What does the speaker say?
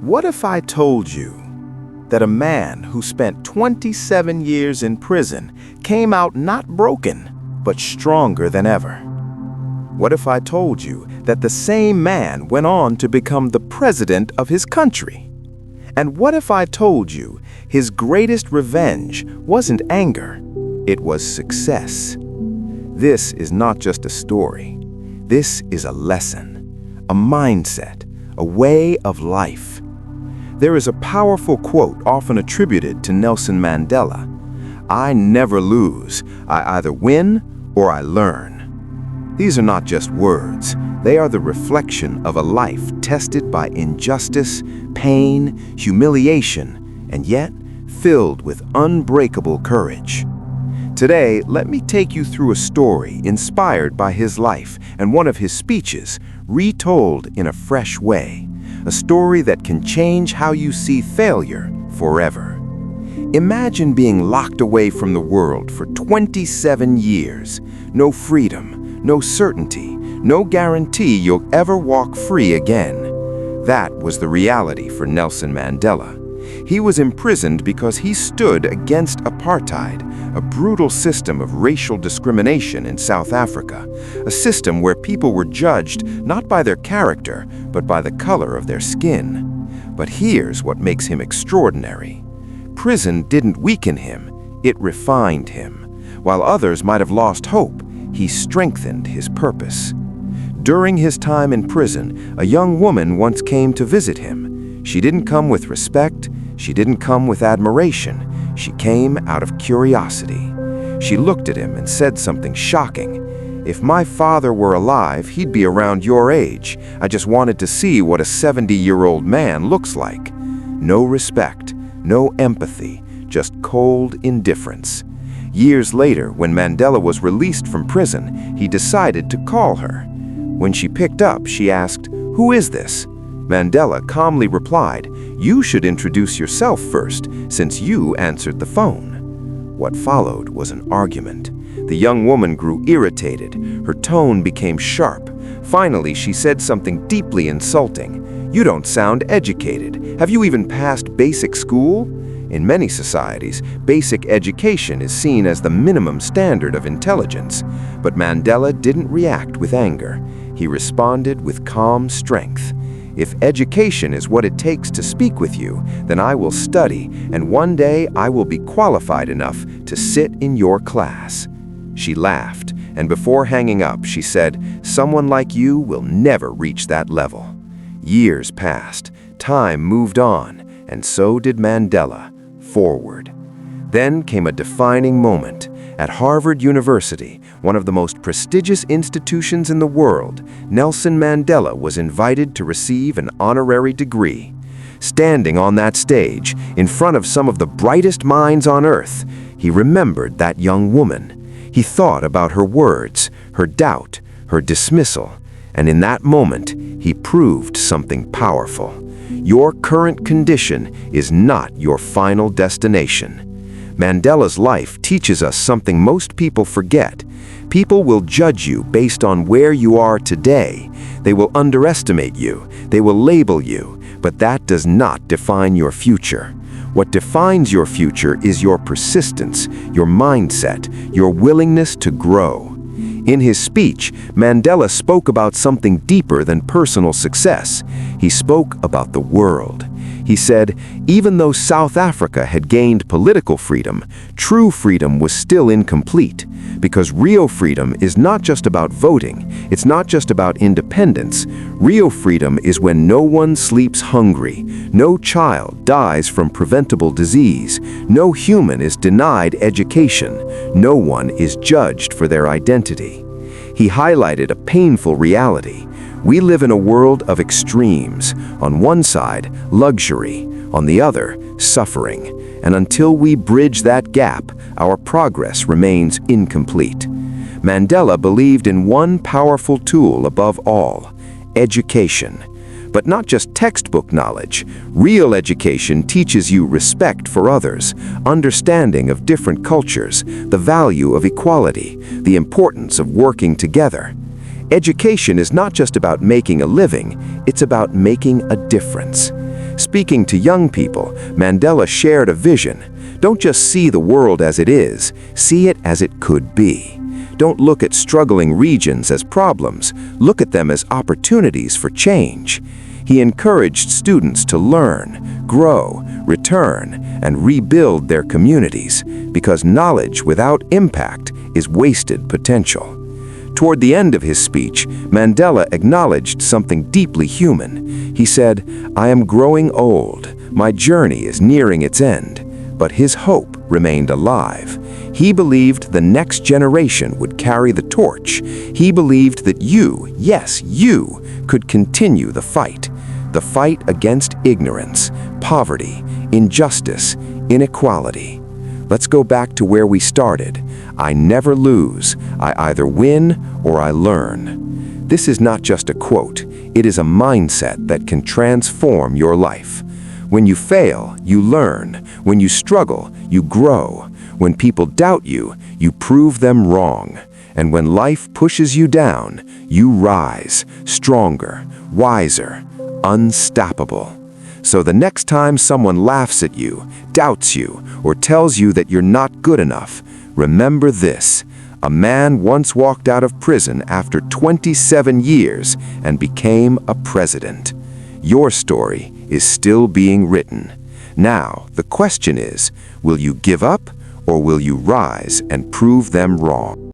What if I told you that a man who spent 27 years in prison came out not broken, but stronger than ever? What if I told you that the same man went on to become the president of his country? And what if I told you his greatest revenge wasn't anger, it was success? This is not just a story. This is a lesson, a mindset, a way of life. There is a powerful quote often attributed to Nelson Mandela: "I never lose. I either win or I learn." These are not just words. They are the reflection of a life tested by injustice, pain, humiliation, and yet filled with unbreakable courage. Today, let me take you through a story inspired by his life and one of his speeches, retold in a fresh way. A story that can change how you see failure forever. Imagine being locked away from the world for 27 years. No freedom, no certainty, no guarantee you'll ever walk free again. That was the reality for Nelson Mandela. He was imprisoned because he stood against apartheid, a brutal system of racial discrimination in South Africa, a system where people were judged not by their character, but by the color of their skin. But here's what makes him extraordinary. Prison didn't weaken him, it refined him. While others might have lost hope, he strengthened his purpose. During his time in prison, a young woman once came to visit him. She didn't come with respect, she didn't come with admiration, she came out of curiosity. She looked at him and said something shocking. "If my father were alive, he'd be around your age. I just wanted to see what a 70-year-old man looks like." No respect, no empathy, just cold indifference. Years later, when Mandela was released from prison, he decided to call her. When she picked up, she asked, "Who is this?" Mandela calmly replied, "You should introduce yourself first, since you answered the phone." What followed was an argument. The young woman grew irritated. Her tone became sharp. Finally, she said something deeply insulting. "You don't sound educated. Have you even passed basic school?" In many societies, basic education is seen as the minimum standard of intelligence. But Mandela didn't react with anger. He responded with calm strength. "If education is what it takes to speak with you, then I will study, and one day I will be qualified enough to sit in your class." She laughed, and before hanging up, she said, "Someone like you will never reach that level." Years passed, time moved on, and so did Mandela, forward. Then came a defining moment. At Harvard University, one of the most prestigious institutions in the world, Nelson Mandela was invited to receive an honorary degree. Standing on that stage, in front of some of the brightest minds on earth, he remembered that young woman. He thought about her words, her doubt, her dismissal, and in that moment, he proved something powerful. Your current condition is not your final destination. Mandela's life teaches us something most people forget. People will judge you based on where you are today. They will underestimate you, they will label you, but that does not define your future. What defines your future is your persistence, your mindset, your willingness to grow. In his speech, Mandela spoke about something deeper than personal success. He spoke about the world. He said, even though South Africa had gained political freedom, true freedom was still incomplete, because real freedom is not just about voting, it's not just about independence. Real freedom is when no one sleeps hungry, no child dies from preventable disease, no human is denied education, no one is judged for their identity. He highlighted a painful reality. We live in a world of extremes. On one side, luxury. On the other, suffering. And until we bridge that gap, our progress remains incomplete. Mandela believed in one powerful tool above all: education. But not just textbook knowledge. Real education teaches you respect for others, understanding of different cultures, the value of equality, the importance of working together. Education is not just about making a living, it's about making a difference. Speaking to young people, Mandela shared a vision. Don't just see the world as it is, see it as it could be. Don't look at struggling regions as problems, look at them as opportunities for change. He encouraged students to learn, grow, return, and rebuild their communities, because knowledge without impact is wasted potential. Toward the end of his speech, Mandela acknowledged something deeply human. He said, "I am growing old. My journey is nearing its end." But his hope remained alive. He believed the next generation would carry the torch. He believed that you, yes, you, could continue the fight against ignorance, poverty, injustice, inequality. Let's go back to where we started. I never lose. I either win or I learn. This is not just a quote. It is a mindset that can transform your life. When you fail, you learn. When you struggle, you grow. When people doubt you, you prove them wrong. And when life pushes you down, you rise, stronger, wiser, unstoppable. So the next time someone laughs at you, doubts you, or tells you that you're not good enough, remember this: a man once walked out of prison after 27 years and became a president. Your story is still being written. Now, the question is, will you give up or will you rise and prove them wrong?